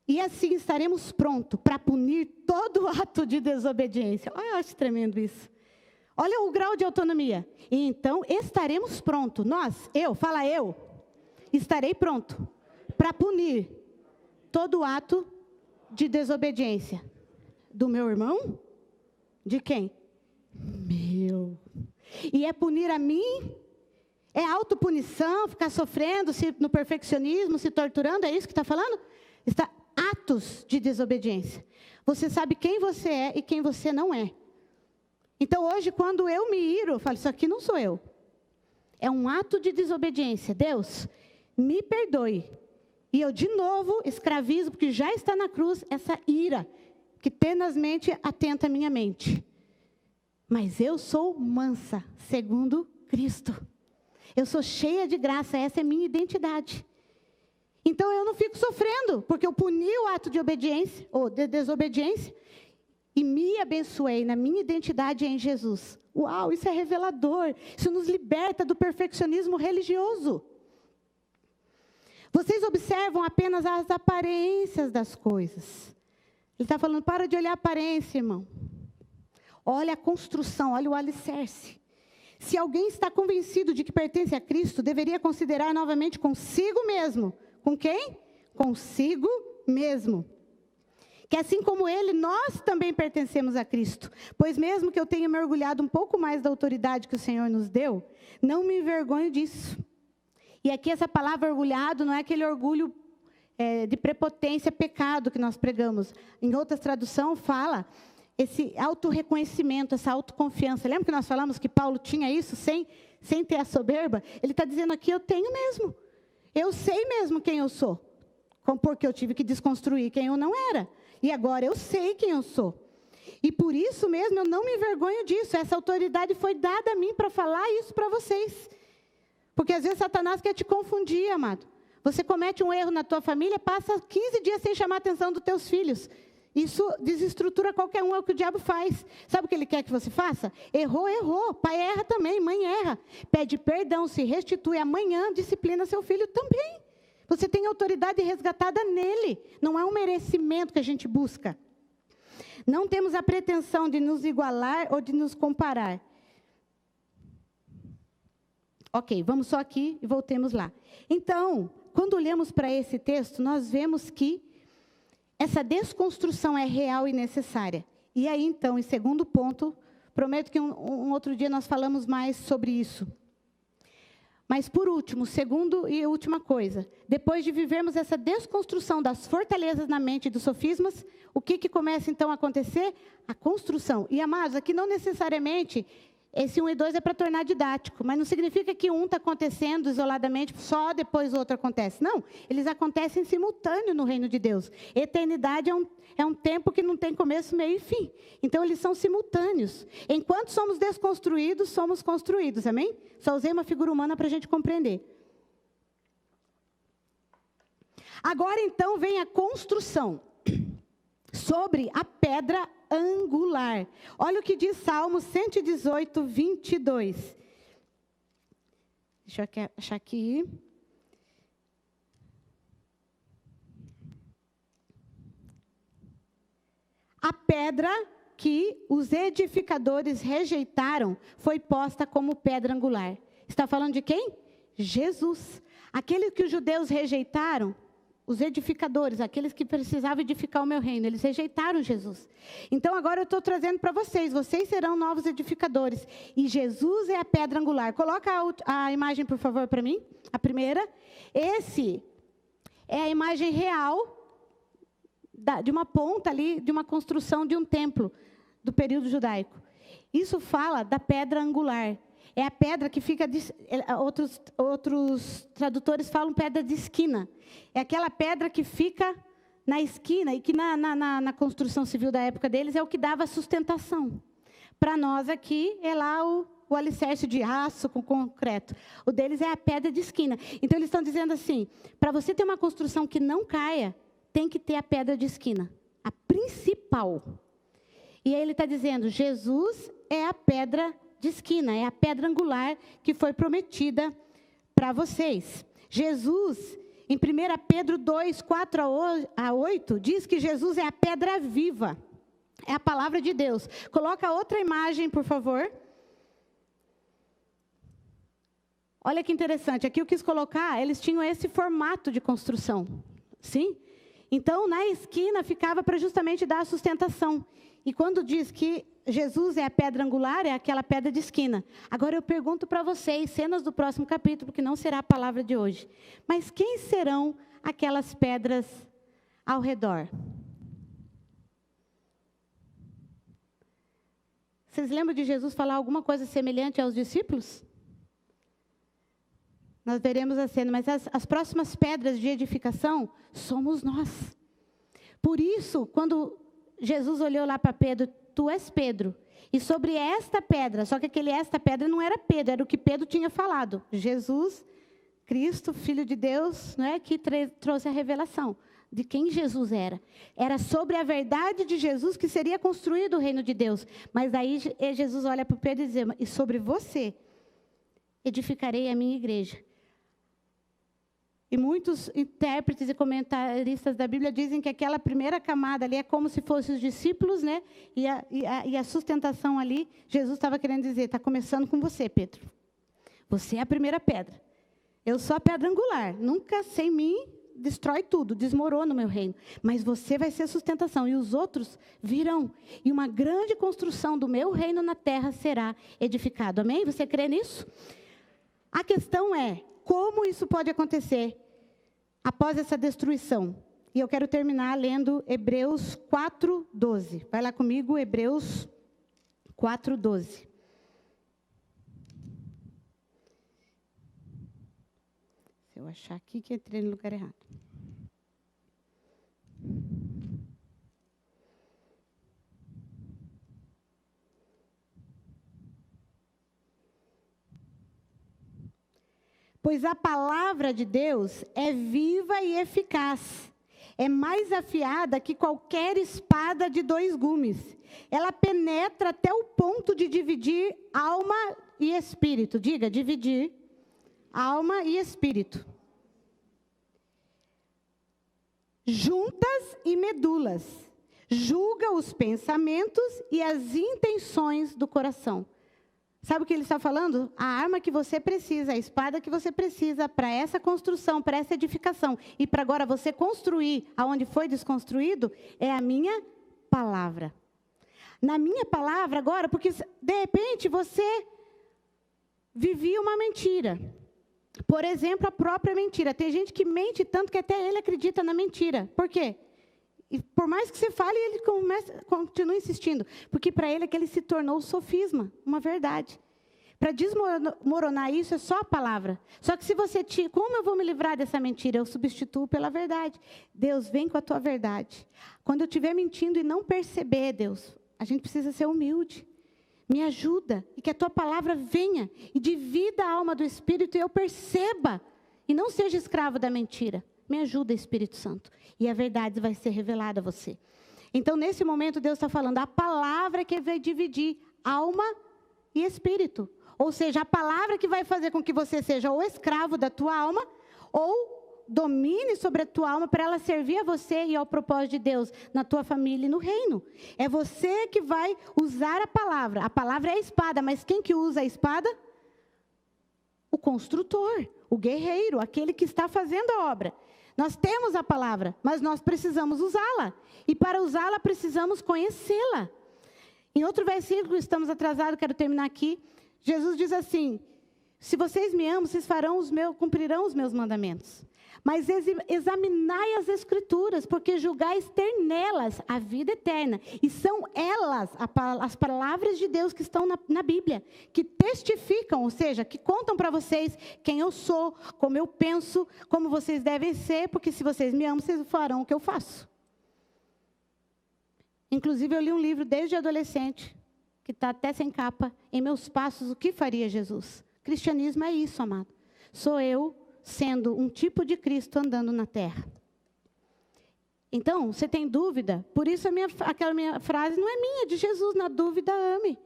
E assim estaremos prontos para punir todo ato de desobediência. Olha, eu acho tremendo isso. Olha o grau de autonomia. E então estaremos prontos, eu, estarei pronto para punir todo ato de desobediência. Do meu irmão? De quem? Meu. E é punir a mim? É autopunição, ficar sofrendo, no perfeccionismo, se torturando? É isso que está falando? Está atos de desobediência. Você sabe quem você é e quem você não é. Então hoje, quando eu me iro, eu falo, isso aqui não sou eu. É um ato de desobediência. Deus, me perdoe. E eu de novo escravizo, porque já está na cruz, essa ira que tenazmente atenta a minha mente. Mas eu sou mansa, segundo Cristo. Eu sou cheia de graça, essa é minha identidade. Então eu não fico sofrendo, porque eu puni o ato de obediência, ou de desobediência, e me abençoei na minha identidade em Jesus. Uau, isso é revelador. Isso nos liberta do perfeccionismo religioso. Vocês observam apenas as aparências das coisas. Ele está falando, para de olhar a aparência, irmão. Olha a construção, olha o alicerce. Se alguém está convencido de que pertence a Cristo, deveria considerar novamente consigo mesmo. Com quem? Consigo mesmo. Que assim como ele, nós também pertencemos a Cristo. Pois mesmo que eu tenha me orgulhado um pouco mais da autoridade que o Senhor nos deu, não me envergonho disso. E aqui essa palavra orgulhado não é aquele orgulho de prepotência, pecado que nós pregamos. Em outras traduções fala esse autorreconhecimento, essa autoconfiança. Lembra que nós falamos que Paulo tinha isso sem ter a soberba? Ele está dizendo aqui, eu tenho mesmo. Eu sei mesmo quem eu sou. Porque eu tive que desconstruir quem eu não era. E agora eu sei quem eu sou. E por isso mesmo eu não me envergonho disso. Essa autoridade foi dada a mim para falar isso para vocês. Porque às vezes Satanás quer te confundir, amado. Você comete um erro na tua família, passa 15 dias sem chamar a atenção dos teus filhos. Isso desestrutura qualquer um, é o que o diabo faz. Sabe o que ele quer que você faça? Errou, errou. Pai erra também, mãe erra. Pede perdão, se restitui. Amanhã disciplina seu filho também. Você tem autoridade resgatada nele. Não é um merecimento que a gente busca. Não temos a pretensão de nos igualar ou de nos comparar. Ok, vamos só aqui e voltemos lá. Então, quando olhamos para esse texto, nós vemos que essa desconstrução é real e necessária. E aí, então, em segundo ponto, prometo que um outro dia nós falamos mais sobre isso. Mas, por último, segundo e última coisa, depois de vivermos essa desconstrução das fortalezas na mente e dos sofismas, o que começa, então, a acontecer? A construção. E, amados, aqui não necessariamente esse 1 e 2 é para tornar didático, mas não significa que um está acontecendo isoladamente, só depois o outro acontece. Não, eles acontecem simultâneo no reino de Deus. Eternidade é um tempo que não tem começo, meio e fim. Então, eles são simultâneos. Enquanto somos desconstruídos, somos construídos, amém? Só usei uma figura humana para a gente compreender. Agora, então, vem a construção sobre a pedra angular. Olha o que diz Salmo 118, 22. Deixa eu achar aqui. A pedra que os edificadores rejeitaram foi posta como pedra angular. Está falando de quem? Jesus. Aquele que os judeus rejeitaram, os edificadores, aqueles que precisavam edificar o meu reino, eles rejeitaram Jesus. Então, agora eu estou trazendo para vocês serão novos edificadores. E Jesus é a pedra angular. Coloca a imagem, por favor, para mim. A primeira. Esse é a imagem real de uma ponta ali, de uma construção de um templo, do período judaico. Isso fala da pedra angular. É a pedra que fica... Outros tradutores falam pedra de esquina. É aquela pedra que fica na esquina e que na construção civil da época deles é o que dava sustentação. Para nós aqui é lá o alicerce de aço com concreto. O deles é a pedra de esquina. Então eles estão dizendo assim, para você ter uma construção que não caia, tem que ter a pedra de esquina. A principal. E aí ele está dizendo, Jesus é a pedra de esquina, é a pedra angular que foi prometida para vocês. Jesus, em 1 Pedro 2, 4 a 8, diz que Jesus é a pedra viva. É a palavra de Deus. Coloca outra imagem, por favor. Olha que interessante. Aqui eu quis colocar, eles tinham esse formato de construção. Sim? Então, na esquina ficava para justamente dar a sustentação. E quando diz que Jesus é a pedra angular, é aquela pedra de esquina. Agora eu pergunto para vocês, cenas do próximo capítulo, que não será a palavra de hoje. Mas quem serão aquelas pedras ao redor? Vocês lembram de Jesus falar alguma coisa semelhante aos discípulos? Nós veremos a cena, mas as próximas pedras de edificação somos nós. Por isso, quando Jesus olhou lá para Pedro, tu és Pedro, e sobre esta pedra, só que esta pedra não era Pedro, era o que Pedro tinha falado. Jesus, Cristo, Filho de Deus, não é, que trouxe a revelação de quem Jesus era. Era sobre a verdade de Jesus que seria construído o reino de Deus. Mas aí Jesus olha para Pedro e diz, e sobre você edificarei a minha igreja. E muitos intérpretes e comentaristas da Bíblia dizem que aquela primeira camada ali é como se fossem os discípulos, né? E a sustentação ali, Jesus estava querendo dizer, está começando com você, Pedro. Você é a primeira pedra. Eu sou a pedra angular. Nunca, sem mim, destrói tudo, desmorona o meu reino. Mas você vai ser a sustentação, e os outros virão. E uma grande construção do meu reino na terra será edificado. Amém? Você crê nisso? A questão é, como isso pode acontecer após essa destruição? E eu quero terminar lendo Hebreus 4:12. Vai lá comigo, Hebreus 4:12. Se eu achar aqui que entrei no lugar errado. Pois a palavra de Deus é viva e eficaz. É mais afiada que qualquer espada de 2 gumes. Ela penetra até o ponto de dividir alma e espírito. Diga, dividir alma e espírito. Juntas e medulas. Julga os pensamentos e as intenções do coração. Sabe o que ele está falando? A arma que você precisa, a espada que você precisa para essa construção, para essa edificação, e para agora você construir aonde foi desconstruído, é a minha palavra. Na minha palavra agora, porque de repente você vivia uma mentira. Por exemplo, a própria mentira. Tem gente que mente tanto que até ele acredita na mentira. Por quê? E por mais que você fale, ele continua insistindo. Porque para ele aquele se tornou sofisma, uma verdade. Para desmoronar isso é só a palavra. Só que se você como eu vou me livrar dessa mentira? Eu substituo pela verdade. Deus, vem com a tua verdade. Quando eu estiver mentindo e não perceber, Deus, a gente precisa ser humilde. Me ajuda e que a tua palavra venha e divida a alma do Espírito e eu perceba. E não seja escravo da mentira. Me ajuda, Espírito Santo. E a verdade vai ser revelada a você. Então, nesse momento, Deus está falando a palavra que vai dividir alma e espírito. Ou seja, a palavra que vai fazer com que você seja o escravo da tua alma, ou domine sobre a tua alma para ela servir a você e ao propósito de Deus na tua família e no reino. É você que vai usar a palavra. A palavra é a espada, mas quem que usa a espada? O construtor, o guerreiro, aquele que está fazendo a obra. Nós temos a palavra, mas nós precisamos usá-la. E para usá-la, precisamos conhecê-la. Em outro versículo, estamos atrasados, quero terminar aqui. Jesus diz assim: se vocês me amam, vocês cumprirão os meus mandamentos. Mas examinai as Escrituras, porque julgais ter nelas a vida eterna. E são elas, as palavras de Deus que estão na Bíblia, que testificam, ou seja, que contam para vocês quem eu sou, como eu penso, como vocês devem ser, porque se vocês me amam, vocês farão o que eu faço. Inclusive, eu li um livro desde adolescente, que está até sem capa, Em Meus Passos, o que faria Jesus? Cristianismo é isso, amado. Sou eu sendo um tipo de Cristo andando na terra. Então, você tem dúvida? Por isso aquela minha frase não é minha, é de Jesus. Na dúvida, ame.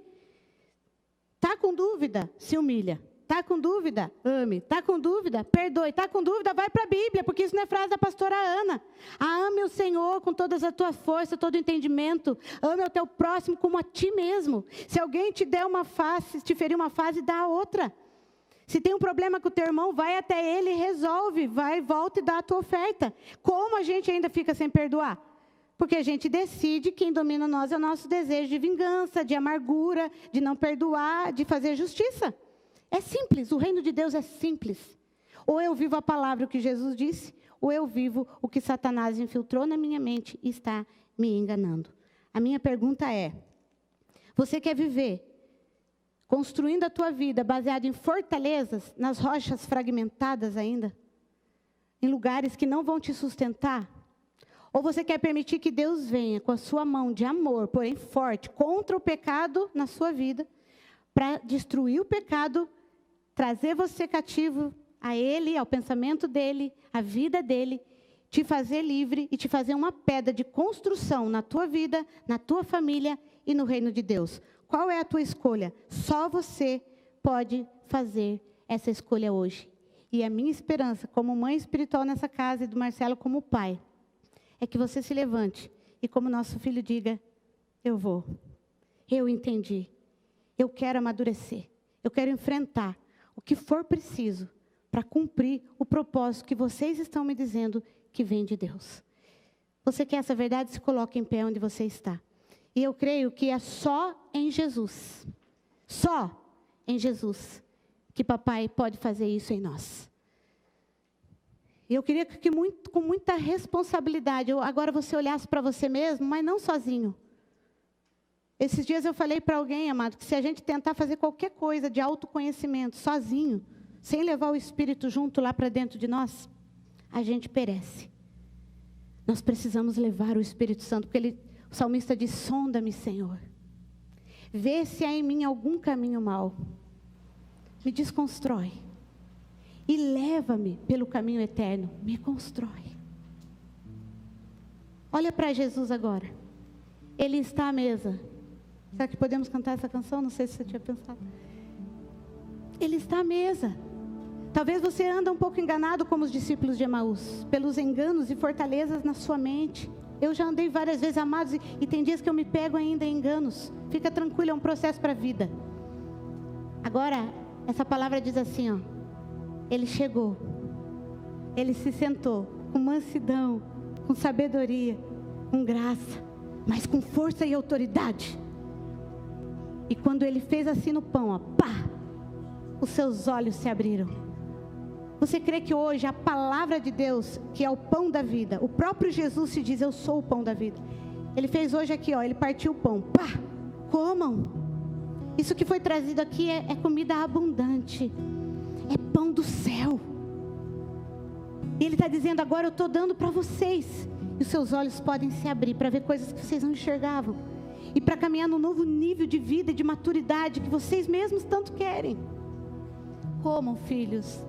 Está com dúvida? Se humilha. Está com dúvida? Ame. Está com dúvida? Perdoe. Está com dúvida? Vai para a Bíblia, porque isso não é frase da pastora Ana. Ame o Senhor com todas as tuas forças, todo o entendimento. Ame o teu próximo como a ti mesmo. Se alguém te der uma face, te ferir uma face, dá a outra. Se tem um problema com o teu irmão, vai até ele e resolve. Vai, volta e dá a tua oferta. Como a gente ainda fica sem perdoar? Porque a gente decide, quem domina nós é o nosso desejo de vingança, de amargura, de não perdoar, de fazer justiça. É simples, o reino de Deus é simples. Ou eu vivo a palavra, o que Jesus disse, ou eu vivo o que Satanás infiltrou na minha mente e está me enganando. A minha pergunta é: você quer viver construindo a tua vida baseado em fortalezas, nas rochas fragmentadas ainda? Em lugares que não vão te sustentar? Ou você quer permitir que Deus venha com a sua mão de amor, porém forte, contra o pecado na sua vida, para destruir o pecado, trazer você cativo a Ele, ao pensamento dEle, à vida dEle, te fazer livre e te fazer uma pedra de construção na tua vida, na tua família e no reino de Deus? Qual é a tua escolha? Só você pode fazer essa escolha hoje. E a minha esperança, como mãe espiritual nessa casa e do Marcelo como pai, é que você se levante e como nosso filho diga: eu vou, eu entendi, eu quero amadurecer, eu quero enfrentar o que for preciso para cumprir o propósito que vocês estão me dizendo que vem de Deus. Você quer essa verdade? Se coloque em pé onde você está. E eu creio que é só em Jesus, que papai pode fazer isso em nós. E eu queria que com muita responsabilidade, agora você olhasse para você mesmo, mas não sozinho. Esses dias eu falei para alguém, amado, que se a gente tentar fazer qualquer coisa de autoconhecimento sozinho, sem levar o Espírito junto lá para dentro de nós, a gente perece. Nós precisamos levar o Espírito Santo, porque o salmista diz: sonda-me, Senhor. Vê se há em mim algum caminho mau. Me desconstrói. E leva-me pelo caminho eterno. Me constrói. Olha para Jesus agora. Ele está à mesa. Será que podemos cantar essa canção? Não sei se você tinha pensado. Ele está à mesa. Talvez você anda um pouco enganado como os discípulos de Emaús, pelos enganos e fortalezas na sua mente. Eu já andei várias vezes, amados, e tem dias que eu me pego ainda em enganos. Fica tranquilo, é um processo para a vida. Agora, essa palavra diz assim, ó. Ele chegou. Ele se sentou com mansidão, com sabedoria, com graça, mas com força e autoridade. E quando ele fez assim no pão, ó, pá, os seus olhos se abriram. Você crê que hoje a palavra de Deus, que é o pão da vida, o próprio Jesus se diz, eu sou o pão da vida. Ele fez hoje aqui, ó, ele partiu o pão. Pá, comam. Isso que foi trazido aqui é comida abundante. É pão do céu. E ele está dizendo, agora eu estou dando para vocês. E os seus olhos podem se abrir para ver coisas que vocês não enxergavam. E para caminhar num novo nível de vida e de maturidade que vocês mesmos tanto querem. Comam, filhos.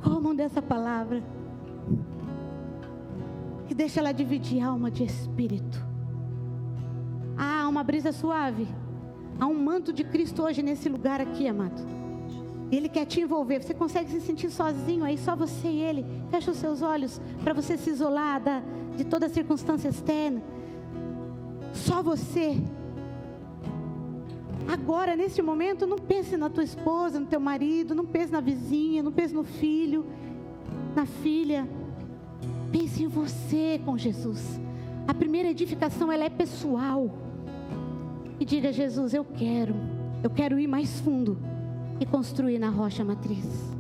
Comam dessa palavra. Que deixa ela dividir alma de espírito. Há uma brisa suave. Há um manto de Cristo hoje nesse lugar aqui, amado. Ele quer te envolver. Você consegue se sentir sozinho aí, só você e Ele. Fecha os seus olhos para você se isolar de toda circunstância externa. Só você. Agora, neste momento, não pense na tua esposa, no teu marido, não pense na vizinha, não pense no filho, na filha. Pense em você com Jesus. A primeira edificação, ela é pessoal. E diga, Jesus, eu quero ir mais fundo e construir na rocha matriz.